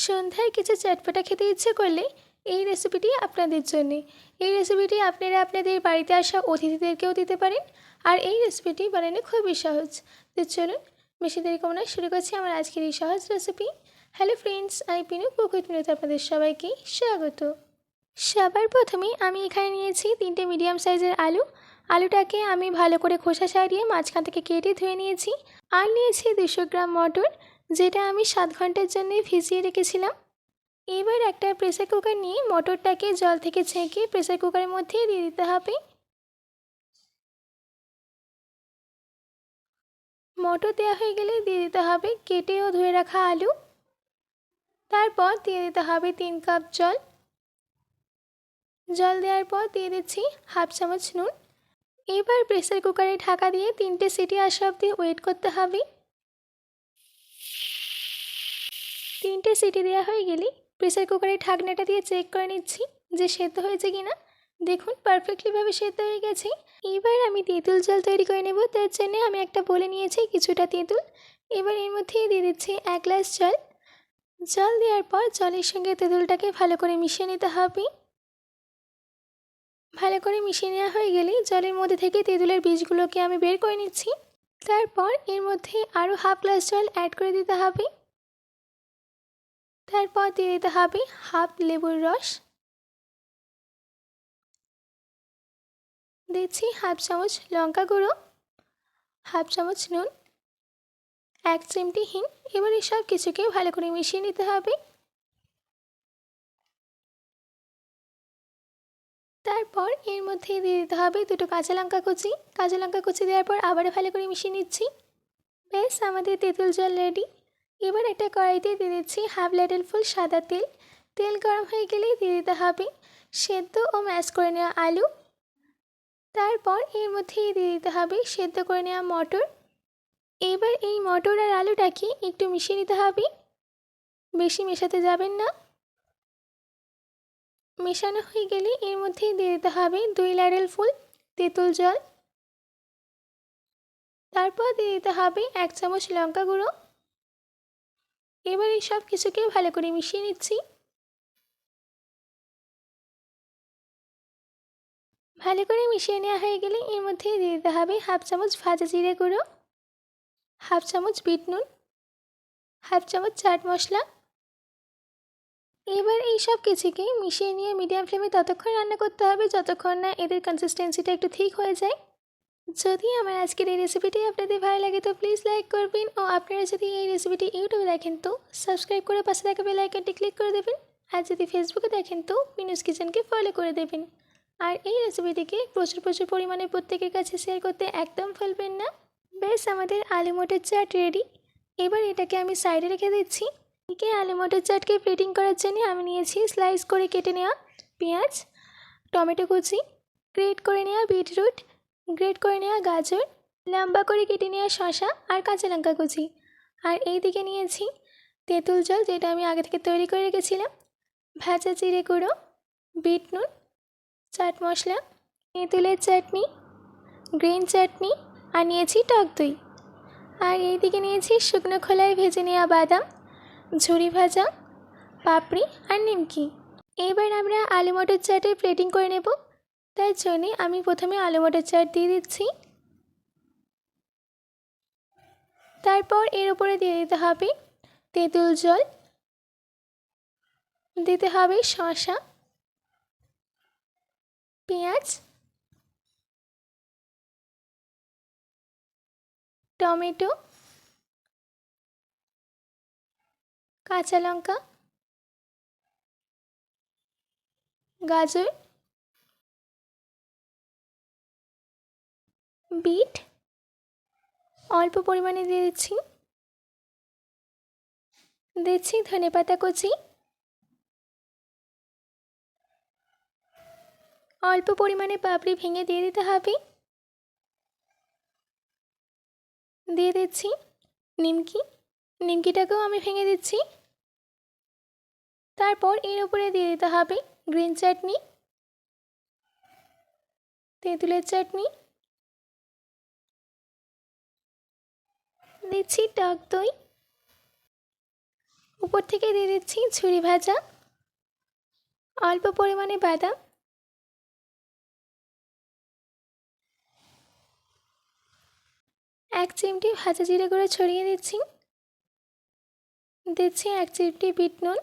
সন্ধ্যায় কিছু চটপটা খেতে ইচ্ছে করলে এই রেসিপিটি আপনাদের জন্যে। এই রেসিপিটি আপনারা আপনাদের বাড়িতে আসা অতিথিদেরকেও দিতে পারেন। আর এই রেসিপিটি বানানো খুবই সহজ। তো চলুন বেশি দেরি করব না, শুরু করছি আমার আজকের এই সহজ রেসিপি। হ্যালো ফ্রেন্ডস, আমি পিনু কুকুর মিনুতে আপনাদের সবাইকে স্বাগত। সবার প্রথমেই আমি এখানে নিয়েছি 3টে মিডিয়াম সাইজের আলু। আলুটাকে আমি ভালো করে খোসা ছাড়িয়ে মাঝখান থেকে কেটে ধুয়ে নিয়েছি। আর নিয়েছি 200 গ্রাম মটর, যেটা আমি 7 ঘন্টার জন্য ভিজিয়ে রেখেছিলাম। এবার একটা প্রেসার কুকার নিয়ে মটরটাকে জল থেকে ছেঁকে প্রেসার কুকারের মধ্যে দিয়ে দিতে হবে। মটর দেওয়া হয়ে গেলে দিয়ে দিতে হবে কেটে ও ধুয়ে রাখা আলু। তারপর দিয়ে দিতে হবে 3 কাপ জল। জল দেওয়ার পর দিয়ে দিচ্ছি হাফ চামচ নুন। এবার প্রেসার কুকারে ঢাকা দিয়ে 3টে সিটি আসা অবধি ওয়েট করতে হবে। 3টে সিটি দেওয়া হয়ে গেলে প্রেসার কুকারের ঢাকনাটা দিয়ে চেক করে নিচ্ছি যে সেদ্ধ হয়েছে কিনা। দেখুন পারফেক্টলিভাবে সেদ্ধ হয়ে গেছে। এবার আমি তেঁতুল জল তৈরি করে নেব। তার জন্য আমি একটা বলে নিয়েছি কিছুটা তেঁতুল। এবার এর মধ্যে দিয়ে দিচ্ছি 1 গ্লাস জল। জল দেওয়ার পর জলের সঙ্গে তেঁতুলটাকে ভালো করে মিশিয়ে নিতে হবে। ভালো করে মিশিয়ে নেওয়া হয়ে গেলে জলের মধ্যে থেকে তেঁতুলের বীজগুলোকে আমি বের করে নিচ্ছি। তারপর এর মধ্যে আরও হাফ গ্লাস জল অ্যাড করে দিতে হবে। তারপর দিয়ে দিতে হবে হাফ লেবুর রস। দিচ্ছি হাফ চামচ লঙ্কা গুঁড়ো, হাফ চামচ নুন, 1 চিমটি হিং। এবার এই সব কিছুকে ভালো করে মিশিয়ে নিতে হবে। তারপর এর মধ্যে দিয়ে দিতে হবে 2টো কাঁচা লঙ্কা কুচি। কাঁচা লঙ্কা কুচি দেওয়ার পর আবারও ভালো করে মিশিয়ে নিচ্ছি। ব্যাস, আমাদের তেঁতুল জল রেডি। এবার একটা কড়াইতে দিয়ে দিচ্ছি হাফ লেডেল ফুল সাদা তেল। তেল গরম হয়ে গেলেই দিয়ে দিতে হবে সেদ্ধ ও ম্যাশ করে নেওয়া আলু। তারপর এর মধ্যেই দিয়ে দিতে হবে সেদ্ধ করে নেওয়া মটর। এবার এই মটর আর আলুটাকে একটু মিশিয়ে নিতে হবে, বেশি মেশাতে যাবেন না। মেশানো হয়ে গেলে এর মধ্যেই দিয়ে দিতে হবে 2 লেডেল ফুল তেঁতুল জল। তারপর দিয়ে দিতে হবে 1 চামচ লঙ্কা গুঁড়ো। এবার এই সব কিছুকে ভালো করে মিশিয়ে নিচ্ছি। ভালো করে মিশিয়ে নেওয়া হয়ে গেলে এর মধ্যে দিয়ে দিতে হবে হাফ চামচ ভাজা জিরে গুঁড়ো, হাফ চামচ বিট নুন, হাফ চামচ চাট মশলা। এবার এই সব কিছুকে মিশিয়ে নিয়ে মিডিয়াম ফ্লেমে ততক্ষণ রান্না করতে হবে যতক্ষণ না এদের কনসিস্টেন্সিটা একটু ঠিক হয়ে যায়। যদি আমার আজকের এই রেসিপিটি আপনাদের ভালো লাগে তো প্লিজ লাইক করবেন, ও আপনারা যদি এই রেসিপিটি ইউটিউবে দেখেন তো সাবস্ক্রাইব করে পাশে থাকা বেল আইকনটি ক্লিক করে দেবেন। আর যদি ফেসবুকে দেখেন তো মিনুস কিচেনকে ফলো করে দেবেন। আর এই রেসিপিটিকে প্রচুর প্রচুর পরিমাণে প্রত্যেকের কাছে শেয়ার করতে একদম ভুলবেন না। বেশ, আমাদের আলু মটর চাট রেডি। এবার এটাকে আমি সাইডে রেখে দিচ্ছি। এদিকে আলু মটর চাটকে প্লেটিং করার জন্য আমি নিয়েছি স্লাইস করে কেটে নেওয়া পেঁয়াজ, টমেটো কুচি, গ্রেট করে নেওয়া বিটরুট, গ্রেট করে নেওয়া গাজর, লম্বা করে কেটে নেওয়া শসা আর কাঁচা লঙ্কা কুচি। আর এই দিকে নিয়েছি তেঁতুল জল, যেটা আমি আগে থেকে তৈরি করে রেখেছিলাম, ভাজা জিরে গুঁড়ো, বিট নুন, চাট মশলা, তেঁতুলের চাটনি, গ্রিন চাটনি, আর নিয়েছি টক দই। আর এই দিকে নিয়েছি শুকনো খোলায় ভেজে নেওয়া বাদাম, ঝুরি ভাজা, পাপড়ি আর নিমকি। এবার আমরা আলু মটর চাটের প্লেটিং করে নেব। তার জন্যে আমি প্রথমে আলু মটর চাট দিয়ে দিচ্ছি। তারপর এর উপরে দিয়ে দিতে হবে তেঁতুল জল, দিতে হবে শসা, পেঁয়াজ, টমেটো, কাঁচা লঙ্কা, গাজর, বিট অল্প পরিমাণে দিয়ে দিচ্ছি ধনেপাতা কুচি, অল্প পরিমাণে পাপড়ি ভেঙে দিয়ে দিতে হবে, দিয়ে দিচ্ছি নিমকি, নিমকিটাকেও আমি ভেঙে দিচ্ছি। তারপর এর উপরে দিয়ে দিতে হবে গ্রিন চাটনি, তেঁতুলের চাটনি, দিচ্ছি টক দই, উপর থেকে দিয়ে দিচ্ছি ঝুরি ভাজা, অল্প পরিমাণে বাদাম, এক চিমটি ভাজা জিরে গুঁড়ো ছড়িয়ে দিচ্ছি, দিচ্ছি এক চিমটি বিট নুন,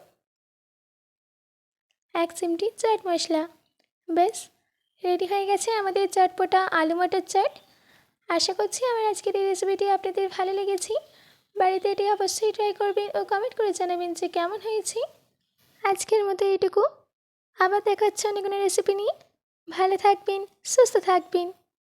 এক চিমটি চাট মশলা। বেশ, রেডি হয়ে গেছে আমাদের চটপটা আলু মটর চাট। আশা করছি আমার আজকের এই রেসিপিটি আপনাদের ভালো লেগেছে। বাড়িতে এটি অবশ্যই ট্রাই করবেন ও কমেন্ট করে জানাবেন যে কেমন হয়েছে। আজকের মতো এইটুকু, আবার দেখা হচ্ছে অন্য কোনো রেসিপি নিয়ে। ভালো থাকবেন, সুস্থ থাকবেন।